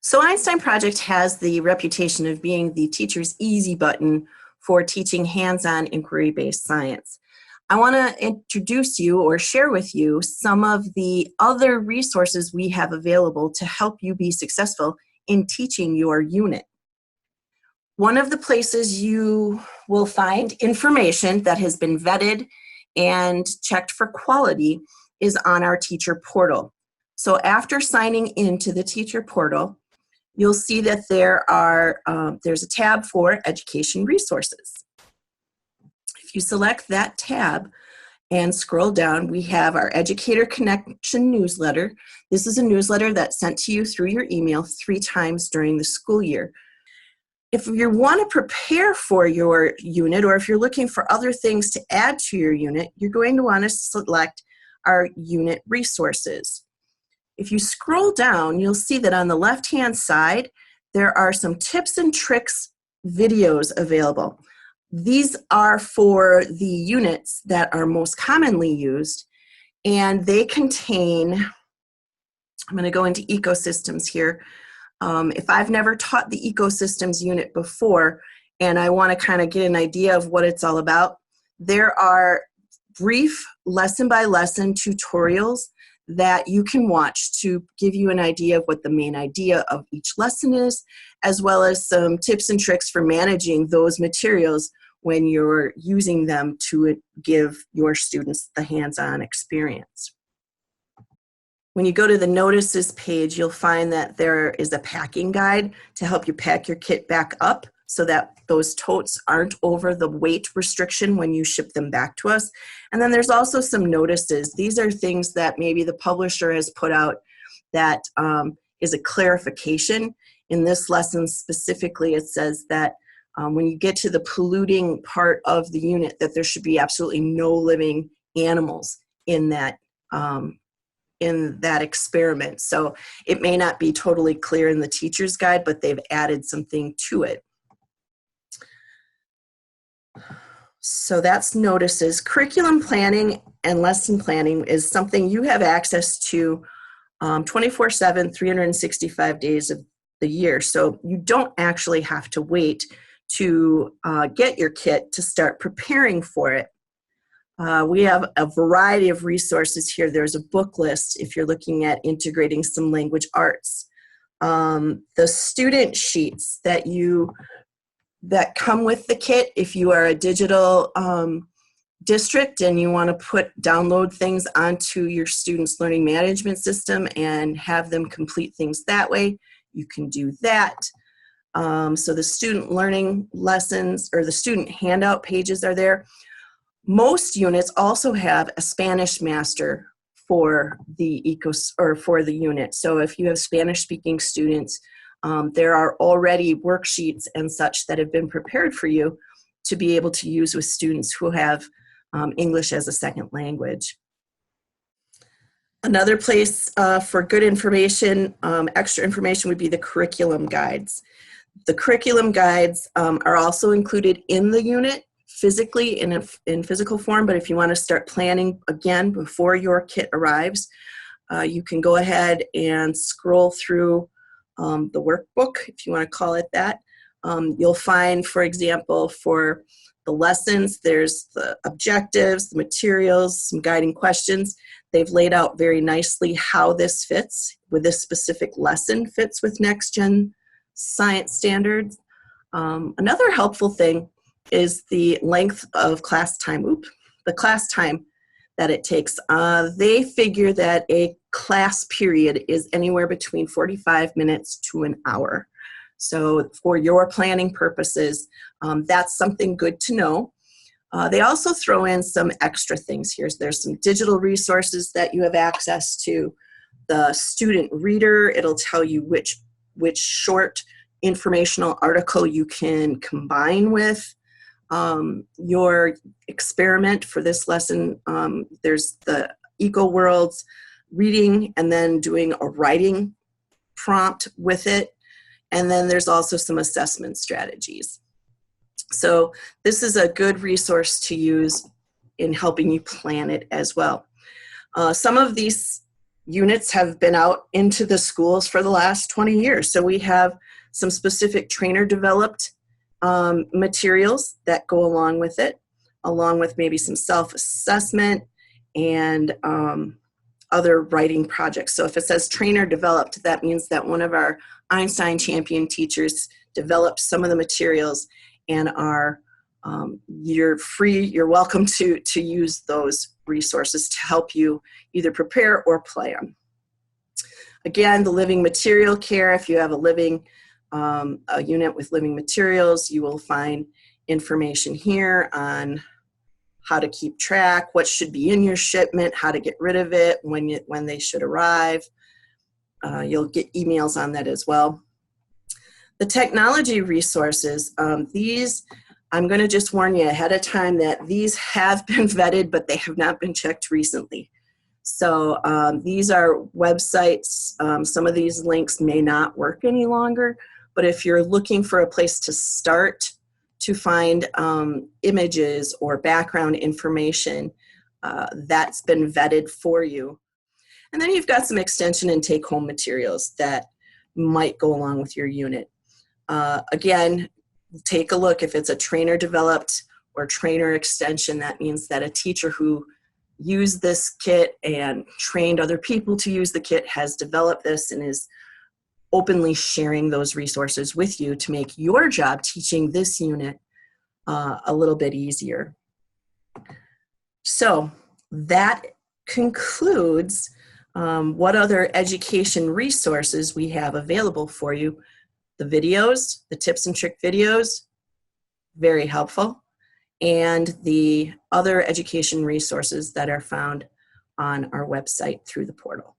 So Einstein Project has the reputation of being the teacher's easy button for teaching hands-on inquiry-based science. I want to introduce you or share with you some of the other resources we have available to help you be successful in teaching your unit. One of the places you will find information that has been vetted and checked for quality is on our teacher portal. So after signing into the teacher portal, you'll see that there's a tab for education resources. If you select that tab and scroll down, we have our Educator Connection newsletter. This is a newsletter that's sent to you through your email 3 times during the school year. If you want to prepare for your unit, or if you're looking for other things to add to your unit, you're going to want to select our unit resources. If you scroll down, you'll see that on the left-hand side, there are some tips and tricks videos available. These are for the units that are most commonly used, and they contain, I'm going to go into ecosystems here. If I've never taught the ecosystems unit before, and I want to kind of get an idea of what it's all about, there are brief lesson-by-lesson tutorials that you can watch to give you an idea of what the main idea of each lesson is, as well as some tips and tricks for managing those materials when you're using them to give your students the hands-on experience. When you go to the notices page, you'll find that there is a packing guide to help you pack your kit back up so that those totes aren't over the weight restriction when you ship them back to us. And then there's also some notices. These are things that maybe the publisher has put out that is a clarification. In this lesson specifically, it says that when you get to the polluting part of the unit, that there should be absolutely no living animals in that experiment. So it may not be totally clear in the teacher's guide, but they've added something to it. So that's notices. Curriculum planning and lesson planning is something you have access to 24/7, 365 days of the year. So you don't actually have to wait to get your kit to start preparing for it. We have a variety of resources here. There's a book list if you're looking at integrating some language arts. The student sheets that come with the kit, if you are a digital district and you want to download things onto your students' learning management system and have them complete things that way, you can do that. So the student learning lessons or the student handout pages are there. Most units also have a Spanish master for the unit. So if you have Spanish-speaking students, there are already worksheets and such that have been prepared for you to be able to use with students who have English as a second language. Another place for good information, extra information, would be the curriculum guides. The curriculum guides are also included in the unit physically in physical form, but if you want to start planning again before your kit arrives, you can go ahead and scroll through the workbook, if you want to call it that. You'll find, for example, for the lessons, there's the objectives, the materials, some guiding questions. They've laid out very nicely how this fits with this specific lesson fits with Next Gen Science Standards. Another helpful thing is the length of class time. The class time that it takes. They figure that a class period is anywhere between 45 minutes to an hour. So for your planning purposes, that's something good to know. They also throw in some extra things here. There's some digital resources that you have access to. The student reader, it'll tell you which short informational article you can combine with your experiment for this lesson. There's the Eco Worlds reading and then doing a writing prompt with it. And then there's also some assessment strategies. So this is a good resource to use in helping you plan it as well. Some of these units have been out into the schools for the last 20 years. So we have some specific trainer developed materials that go along with it, along with maybe some self-assessment and other writing projects. So if it says trainer developed, that means that one of our Einstein champion teachers developed some of the materials, and you're welcome to use those resources to help you either prepare or plan. Again, the living material care, if you have a unit with living materials, you will find information here on how to keep track, what should be in your shipment, how to get rid of it, when they should arrive. You'll get emails on that as well. The technology resources, these, I'm going to just warn you ahead of time that these have been vetted, but they have not been checked recently. So these are websites. Some of these links may not work any longer, but if you're looking for a place to start to find images or background information, that's been vetted for you. And then you've got some extension and take-home materials that might go along with your unit. Again, take a look. If it's a trainer developed or trainer extension, that means that a teacher who used this kit and trained other people to use the kit has developed this and is openly sharing those resources with you to make your job teaching this unit a little bit easier. So that concludes what other education resources we have available for you. The videos, the tips and trick videos, very helpful, and the other education resources that are found on our website through the portal.